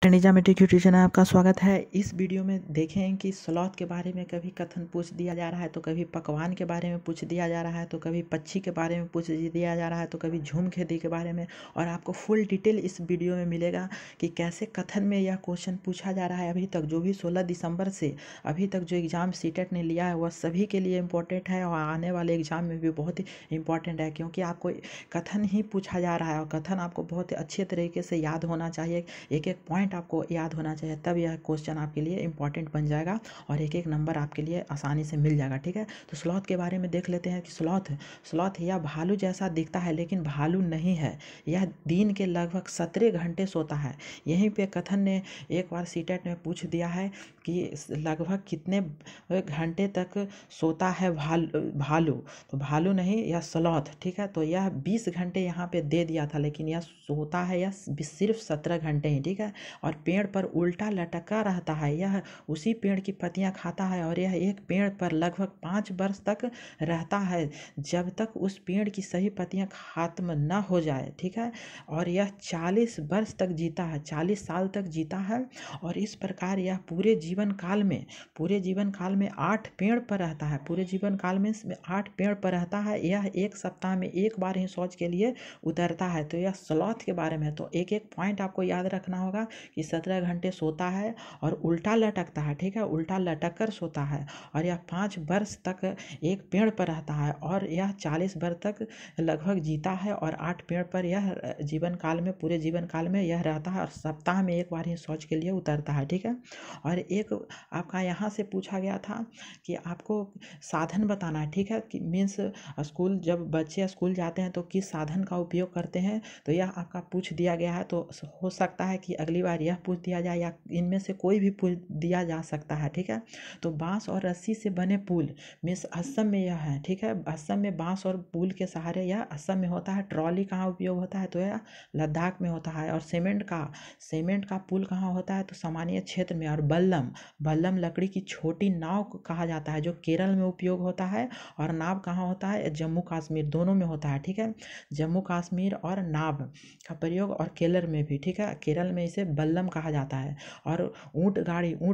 टनिजा में ट्यूशन है, आपका स्वागत है। इस वीडियो में देखें कि स्लॉथ के बारे में कभी कथन पूछ दिया जा रहा है, तो कभी पकवान के बारे में पूछ दिया जा रहा है, तो कभी पक्षी के बारे में पूछ दिया जा रहा है, तो कभी झूम खेती के बारे में। और आपको फुल डिटेल इस वीडियो में मिलेगा कि कैसे कथन में यह क्वेश्चन पूछा जा रहा है। अभी तक जो भी 16 दिसंबर से अभी तक जो एग्ज़ाम सीटेट ने लिया है वह सभी के लिए इम्पोर्टेंट है और आने वाले एग्ज़ाम में भी बहुत ही इम्पॉर्टेंट है, क्योंकि आपको कथन ही पूछा जा रहा है और कथन आपको बहुत ही अच्छे तरीके से याद होना चाहिए। एक एक पॉइंट आपको याद होना चाहिए, तब यह क्वेश्चन आपके लिए इंपॉर्टेंट बन जाएगा और एक एक नंबर आपके लिए आसानी से मिल जाएगा। ठीक है, तो स्लॉथ के बारे में देख लेते हैं कि स्लॉथ यह भालू जैसा दिखता है, लेकिन भालू नहीं है। यह दिन के लगभग 17 घंटे सोता है। यहीं पे कथन ने एक बार सीटेट में पूछ दिया है कि लगभग कितने घंटे तक सोता है भालू। तो भालू नहीं, यह स्लॉथ। ठीक है, तो यह 20 घंटे यहाँ पे दे दिया था, लेकिन यह सोता है यह सिर्फ 17 घंटे ही। ठीक है, और पेड़ पर उल्टा लटका रहता है। यह उसी पेड़ की पत्तियां खाता है और यह एक पेड़ पर लगभग 5 वर्ष तक रहता है, जब तक उस पेड़ की सभी पत्तियां खत्म न हो जाए। ठीक है, और यह 40 वर्ष तक जीता है, 40 साल तक जीता है। और इस प्रकार यह पूरे जीवन काल में 8 पेड़ पर रहता है। पूरे जीवन काल में 8 पेड़ पर रहता है। यह एक सप्ताह में एक बार ही शौच के लिए उतरता है। तो यह स्लॉथ के बारे में। तो एक एक पॉइंट आपको याद रखना होगा कि 17 घंटे सोता है और उल्टा लटकता है। ठीक है, उल्टा लटक कर सोता है और यह 5 वर्ष तक एक पेड़ पर रहता है और यह 40 वर्ष तक लगभग जीता है और 8 पेड़ पर यह जीवन काल में, पूरे जीवन काल में यह रहता है और सप्ताह में एक बार ही शौच के लिए उतरता है। ठीक है, और एक आपका यहाँ से पूछा गया था कि आपको साधन बताना है। ठीक है, कि मीन्स स्कूल, जब बच्चे स्कूल जाते हैं तो किस साधन का उपयोग करते हैं, तो यह आपका पूछ दिया गया है। तो हो सकता है कि अगली बार यह पूछ दिया जाए या इनमें से कोई भी पूछ दिया जा सकता है। ठीक है, तो बांस और रस्सी से बने पुल मीन्स असम में यह है। ठीक है, असम में बांस और पुल के सहारे यह असम में होता है। ट्रॉली कहाँ उपयोग होता है, तो यह लद्दाख में होता है। और सीमेंट का पुल कहाँ होता है, तो सामान्य क्षेत्र में। और बल्लम लकड़ी की छोटी नाव को कहा जाता है, जो केरल में उपयोग होता है। और नाव कहाँ होता है, जम्मू कश्मीर, दोनों में होता है। ठीक है, जम्मू कश्मीर और नाव का प्रयोग और केरल में भी। ठीक है, केरल में इसे बल्लम कहा जाता है। और ऊंट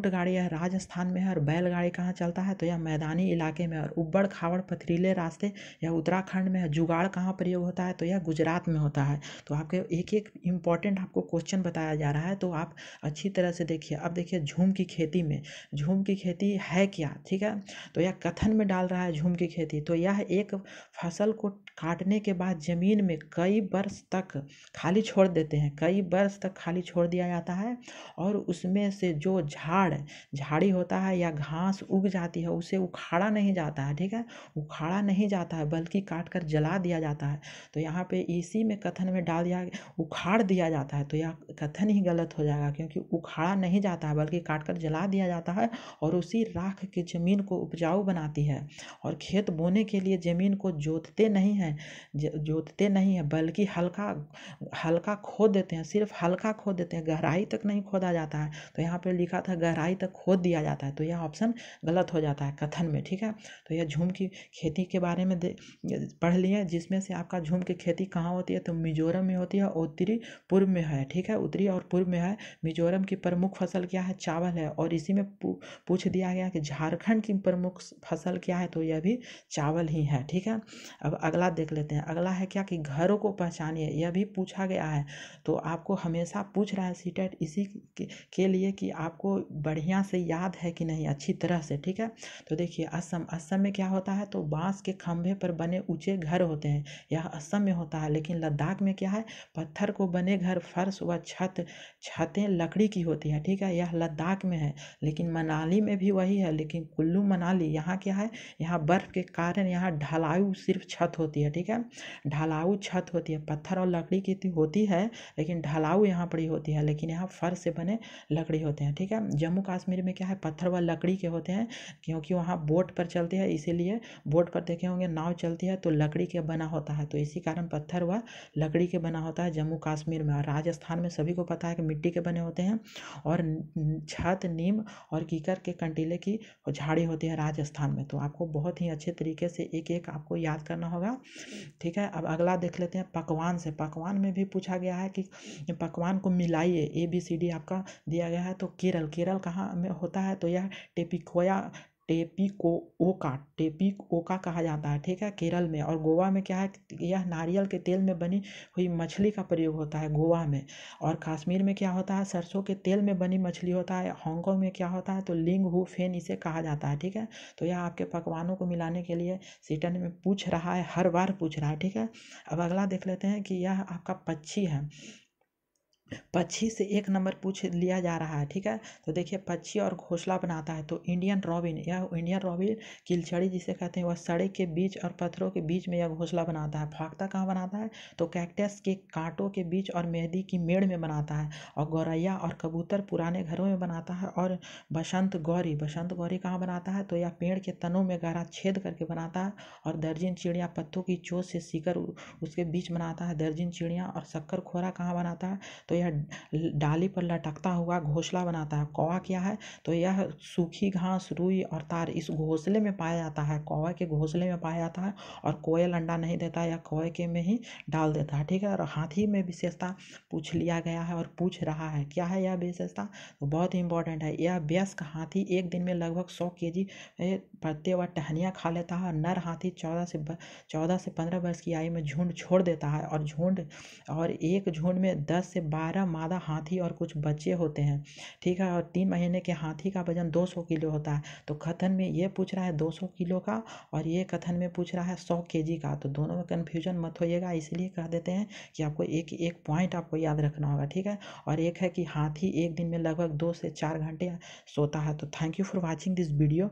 गाड़ी यह राजस्थान में है। और बैलगाड़ी कहाँ चलता है, तो यह मैदानी इलाके में। और उबड़ खाबड़ पथरीले रास्ते यह उत्तराखंड में है। जुगाड़ कहाँ प्रयोग होता है, तो यह गुजरात में होता है। तो आपके एक एक इम्पॉर्टेंट आपको क्वेश्चन बताया जा रहा है, तो आप अच्छी तरह से देखिए। अब देखिए झूम की खेती में, झूम की खेती है क्या। ठीक है, तो यह कथन में डाल रहा है झूम की खेती। तो यह एक फसल को काटने के बाद जमीन में कई वर्ष तक खाली छोड़ देते हैं, कई वर्ष तक खाली छोड़ दिया जाता है। और उसमें से जो झाड़ी होता है या घास उग जाती है, उसे उखाड़ा नहीं जाता है। ठीक है, उखाड़ा नहीं जाता है, बल्कि काट कर जला दिया जाता है। तो यहाँ पे इसी में कथन में डाल दिया, उखाड़ दिया जाता है। तो यह कथन ही गलत हो जाएगा, क्योंकि उखाड़ा नहीं जाता है बल्कि काट कर जला दिया जाता है। और उसी राख की जमीन को उपजाऊ बनाती है। और खेत बोने के लिए जमीन को जोतते नहीं है, बल्कि हल्का खोद देते हैं, सिर्फ हल्का खोद देते हैं, गहराई तक नहीं खोदा जाता है। तो यहाँ पे लिखा था गहराई तक खोद दिया जाता है, तो यह ऑप्शन गलत हो जाता है कथन में। ठीक है, तो यह झूम की खेती के बारे में पढ़ लिए, जिसमें से आपका झूम की खेती कहाँ होती है, तो मिजोरम में होती है, उत्तरी पूर्व में है। ठीक है, उत्तरी और पूर्व में है। मिजोरम की प्रमुख फसल क्या है, चावल है। और इसी में पूछ दिया गया कि झारखंड की प्रमुख फसल क्या है, तो यह भी चावल ही है। ठीक है, अब अगला देख लेते हैं। अगला है क्या कि घरों को पहचानिए, यह भी पूछा गया है। तो आपको हमेशा पूछ रहा है सीटेट इसी के लिए कि आपको बढ़िया से याद है कि नहीं, अच्छी तरह से। ठीक है, तो देखिए असम में क्या होता है, तो बांस के खंभे पर बने ऊंचे घर होते हैं, यह असम में होता है। लेकिन लद्दाख में क्या है, पत्थर को बने घर, फर्श व छतें लकड़ी की होती है। ठीक है, यह लद्दाख में है। लेकिन मनाली में भी वही है, लेकिन कुल्लू मनाली यहाँ क्या है, यहाँ बर्फ के कारण यहाँ ढलाऊ सिर्फ छत होती है। ठीक है, ढलाऊ छत होती है, पत्थर और लकड़ी की होती है, लेकिन ढलाऊ यहाँ पर ही होती है। लेकिन यहाँ फर्श से बने लकड़ी होते हैं। ठीक है, जम्मू कश्मीर में क्या है, पत्थर व लकड़ी के होते हैं, क्योंकि वहाँ बोट पर चलते हैं, इसीलिए बोट पर देखे होंगे नाव चलती है तो लकड़ी के बना होता है, तो इसी कारण पत्थर व लकड़ी के बना होता है जम्मू कश्मीर में। और राजस्थान में सभी को पता है कि मिट्टी के बने होते हैं। और छत नीम और कीकर के कंटीले की झाड़ी होती है राजस्थान में। तो आपको बहुत ही अच्छे तरीके से एक एक आपको याद करना होगा। ठीक है, अब अगला देख लेते हैं पकवान से। पकवान में भी पूछा गया है कि पकवान को मिलाइए, ABCD आपका दिया गया है। तो केरल, केरल कहाँ में होता है? तो यह टेपिकोका कहा जाता है, ठीक है, केरल में। और गोवा में क्या है? यह नारियल के तेल में बनी हुई मछली का प्रयोग होता है गोवा में। और कश्मीर में क्या होता है? सरसों के तेल में बनी मछली होता है। हांगकांग में क्या होता है? तो लिंग हु फेन इसे कहा जाता है, ठीक है। तो यह आपके पकवानों को मिलाने के लिए सीटन में पूछ रहा है, हर बार पूछ रहा है, ठीक है। अब अगला देख लेते हैं कि यह आपका पक्षी है। पक्षी से 1 नंबर पूछ लिया जा रहा है, ठीक है। तो देखिए, पक्षी और घोंसला बनाता है। तो इंडियन रॉबिन, यह इंडियन रॉबिन किलचड़ी जिसे कहते हैं, वह सड़क के बीच और पत्थरों के बीच में यह घोंसला बनाता है। फाख्ता कहाँ बनाता है? तो कैक्टस के कांटों के बीच और मेहंदी की मेड़ में बनाता है। और गौरैया और कबूतर पुराने घरों में बनाता है। और बसंत गौरी कहाँ बनाता है? तो यह पेड़ के तनों में गहरा छेद करके बनाता है। और दर्जन चिड़िया पत्तों की चोंच से सीकर उसके बीच बनाता है, दर्जन चिड़िया। और शक्कर खोरा कहाँ बनाता है? तो यह डाली पर लटकता हुआ घोंसला बनाता है। कौवा क्या है? तो यह सूखी घास, रुई और तार इस घोंसले में पाया जाता है, कौवे के घोंसले में पाया जाता है। और कोयल अंडा नहीं देता, यह कौवे के में ही डाल देता है, ठीक है। और हाथी में विशेषता पूछ लिया गया है और पूछ रहा है, क्या है यह विशेषता? तो बहुत ही इंपॉर्टेंट है। यह वयस्क हाथी एक दिन में लगभग 100 kg पत्ते व टहनियाँ खा लेता है। नर हाथी 14 से 15 वर्ष की आयु में झुंड छोड़ देता है। और एक झुंड में 10 से 12 मादा हाथी और कुछ बच्चे होते हैं, ठीक है। और 3 महीने के हाथी का वजन 200 किलो होता है। तो कथन में ये पूछ रहा है 200 किलो का, और ये कथन में पूछ रहा है 100 kg का। तो दोनों में कन्फ्यूजन मत होइएगा, इसलिए कह देते हैं कि आपको एक एक पॉइंट आपको याद रखना होगा, ठीक है। और एक है कि हाथी एक दिन में लगभग 2 से 4 घंटे सोता है। तो thank you for watching this video.